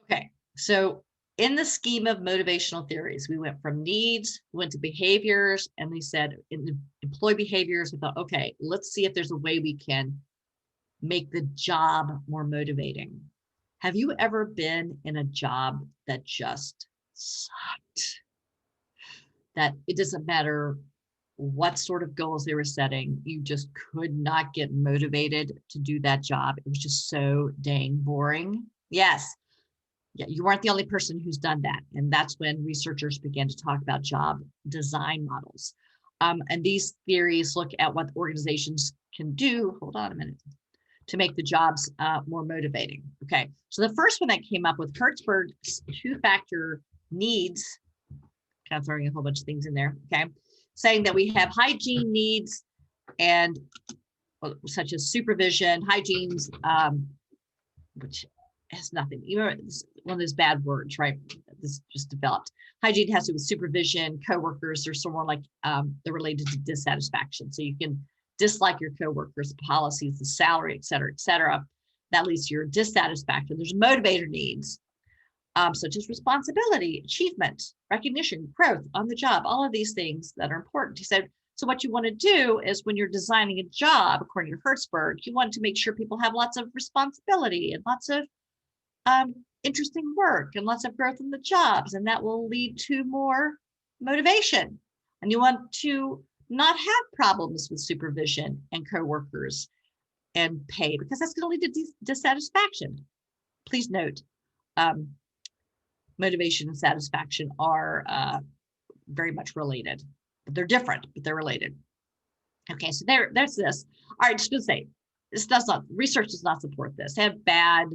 Okay, so in the scheme of motivational theories, we went from needs, went to behaviors, and they said in the employee behaviors, we thought, okay, let's see if there's a way we can make the job more motivating. Have you ever been in a job that just sucked? That it doesn't matter what sort of goals they were setting, you just could not get motivated to do that job. It was just so dang boring. Yes. Yeah, you weren't the only person who's done that. And that's when researchers began to talk about job design models. And these theories look at what organizations can do. Hold on a minute. To make the jobs more motivating. Okay, so the first one that came up with Hertzberg's two-factor needs, kind of throwing a whole bunch of things in there, okay, saying that we have hygiene needs and such as supervision, hygiene's, which has nothing, it's one of those bad words, right? This just developed. Hygiene has to do with supervision, coworkers, they're sort of like they're related to dissatisfaction. So you can dislike your coworkers, the policies, the salary, et cetera, et cetera. That leads to your dissatisfaction. There's motivator needs, such as responsibility, achievement, recognition, growth on the job, all of these things that are important. He said, so what you want to do is when you're designing a job, according to Hertzberg, you want to make sure people have lots of responsibility and lots of interesting work and lots of growth in the jobs, and that will lead to more motivation. And you want to not have problems with supervision and coworkers and pay, because that's going to lead to dissatisfaction. Please note, motivation and satisfaction are very much related, but they're different, but they're related. Okay, so there's this. All right, just going to say, research does not support this. They have bad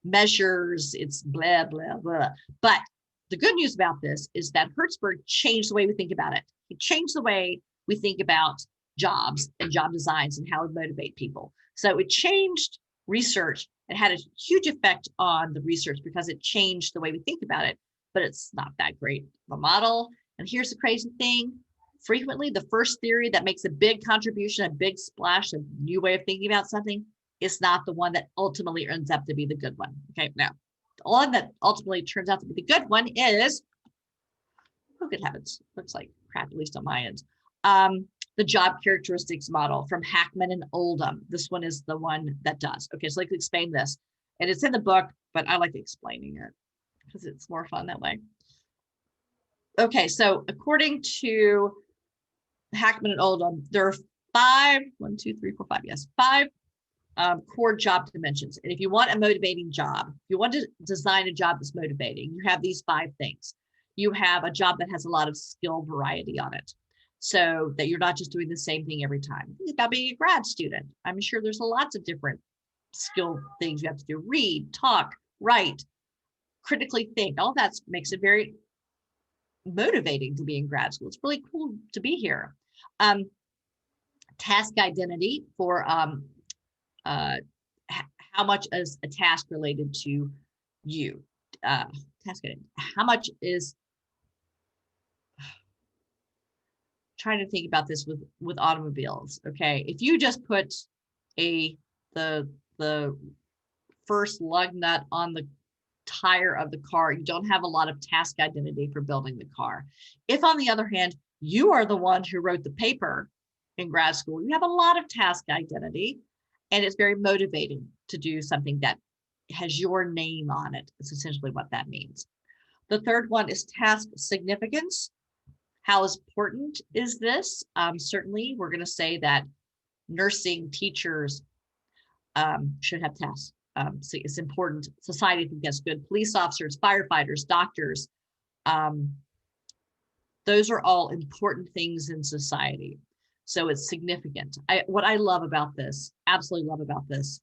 measures, it's blah, blah, blah. But the good news about this is that Hertzberg changed the way we think about it. He changed the way we think about jobs and job designs and how it motivate people. So it changed research. It had a huge effect on the research because it changed the way we think about it, but it's not that great of a model. And here's the crazy thing. Frequently, the first theory that makes a big contribution, a big splash, a new way of thinking about something is not the one that ultimately ends up to be the good one. Okay, now, the one that ultimately turns out to be the good one is, oh, good heavens, looks like crap, at least on my end. The job characteristics model from Hackman and Oldham. This one is the one that does. Okay, so let me explain this. And it's in the book, but I like explaining it because it's more fun that way. Okay, so according to Hackman and Oldham, there are five core job dimensions. And if you want a motivating job, if you want to design a job that's motivating, you have these 5 things. You have a job that has a lot of skill variety on it, so that you're not just doing the same thing every time. Think about being a grad student. I'm sure there's lots of different skill things you have to do: read, talk, write, critically think. All that makes it very motivating to be in grad school. It's really cool to be here. Task identity for how much is a task related to you. Task identity. How much is, trying to think about this with automobiles. Okay, if you just put the first lug nut on the tire of the car, you don't have a lot of task identity for building the car. If, on the other hand, you are the one who wrote the paper in grad school, you have a lot of task identity, and it's very motivating to do something that has your name on it. It's essentially what that means. The third one is task significance. How important is this? Certainly, we're going to say that nursing teachers should have tasks. So it's important. Society thinks that's good. Police officers, firefighters, doctors. Those are all important things in society. So it's significant. What I love about this, absolutely love about this,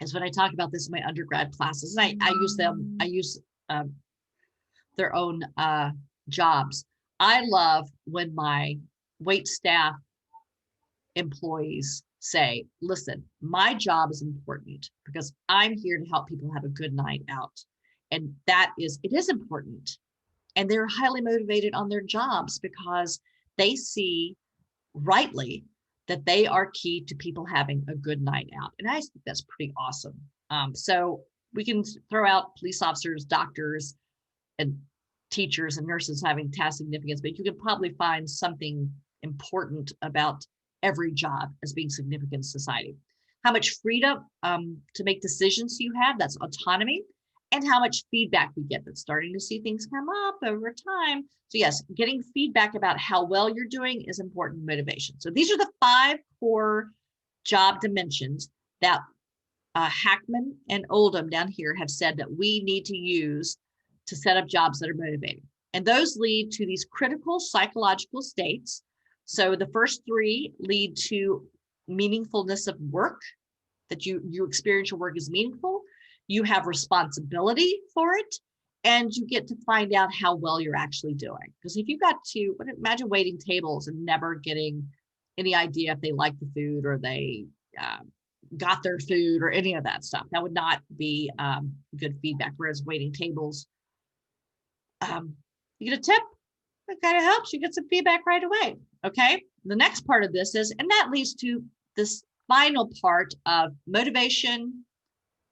is when I talk about this in my undergrad classes, and I use their own jobs. I love when my wait staff employees say, listen, my job is important because I'm here to help people have a good night out. And it is important. And they're highly motivated on their jobs because they see rightly that they are key to people having a good night out. And I think that's pretty awesome. So we can throw out police officers, doctors, and teachers and nurses having task significance, but you can probably find something important about every job as being significant in society. How much freedom to make decisions you have, that's autonomy, and how much feedback we get. That's starting to see things come up over time. So yes, getting feedback about how well you're doing is important motivation. So these are the 5 core job dimensions that Hackman and Oldham down here have said that we need to use to set up jobs that are motivating. And those lead to these critical psychological states. So the first 3 lead to meaningfulness of work, that you experience your work as meaningful. You have responsibility for it, and you get to find out how well you're actually doing. Because if you got to, imagine waiting tables and never getting any idea if they like the food or they got their food or any of that stuff. That would not be good feedback. Whereas waiting tables, you get a tip, that kind of helps. You get some feedback right away. Okay. The next part of this is, and that leads to this final part of motivation,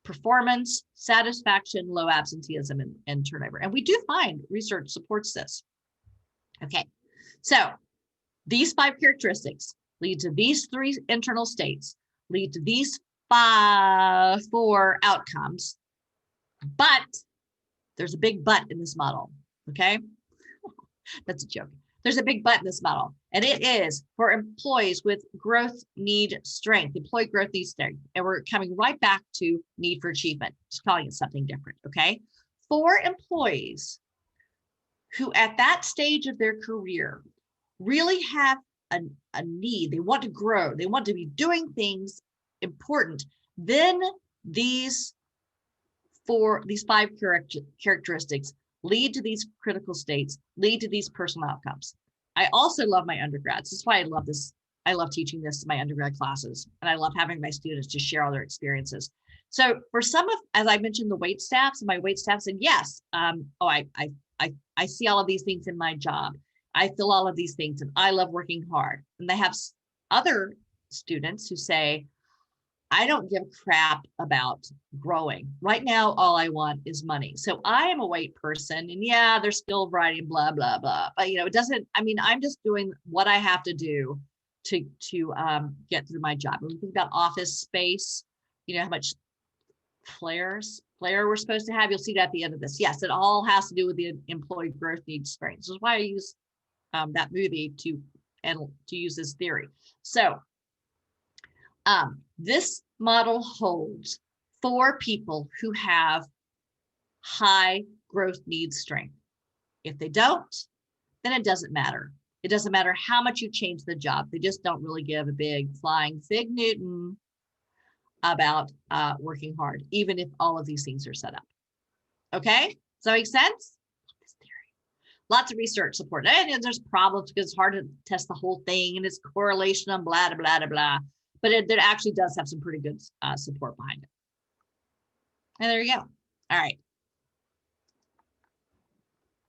performance, satisfaction, low absenteeism, and turnover. And we do find research supports this. Okay. So these 5 characteristics lead to these 3 internal states, lead to these 4 outcomes. But there's a big but in this model. Okay. That's a joke. There's a big but in this model, and it is for employees with growth need strength. Employee growth needs strength. And we're coming right back to need for achievement, just calling it something different. Okay. For employees who at that stage of their career really have a need, they want to grow, they want to be doing things important, then these 5 characteristics lead to these critical states, lead to these personal outcomes. I also love my undergrads. That's why I love this. I love teaching this to my undergrad classes, and I love having my students to share all their experiences. So for some of, as I mentioned, the wait staffs, my wait staff said, yes, I see all of these things in my job. I feel all of these things, and I love working hard. And they have other students who say, I don't give a crap about growing. Right now, all I want is money. So I am a wait person, and yeah, there's skill variety, blah, blah, blah. But it doesn't, I'm just doing what I have to do to get through my job. When we think about office space, how much flair we're supposed to have, you'll see that at the end of this. Yes, it all has to do with the employee growth needs strength. This is why I use that movie to use this theory. So this model holds for people who have high growth needs strength. If they don't, then it doesn't matter. It doesn't matter how much you change the job. They just don't really give a big flying fig Newton about working hard, even if all of these things are set up. Okay, does that make sense? This theory. Lots of research support. And there's problems because it's hard to test the whole thing, and it's correlation and blah, blah, blah, blah. But it actually does have some pretty good support behind it. And there you go. All right.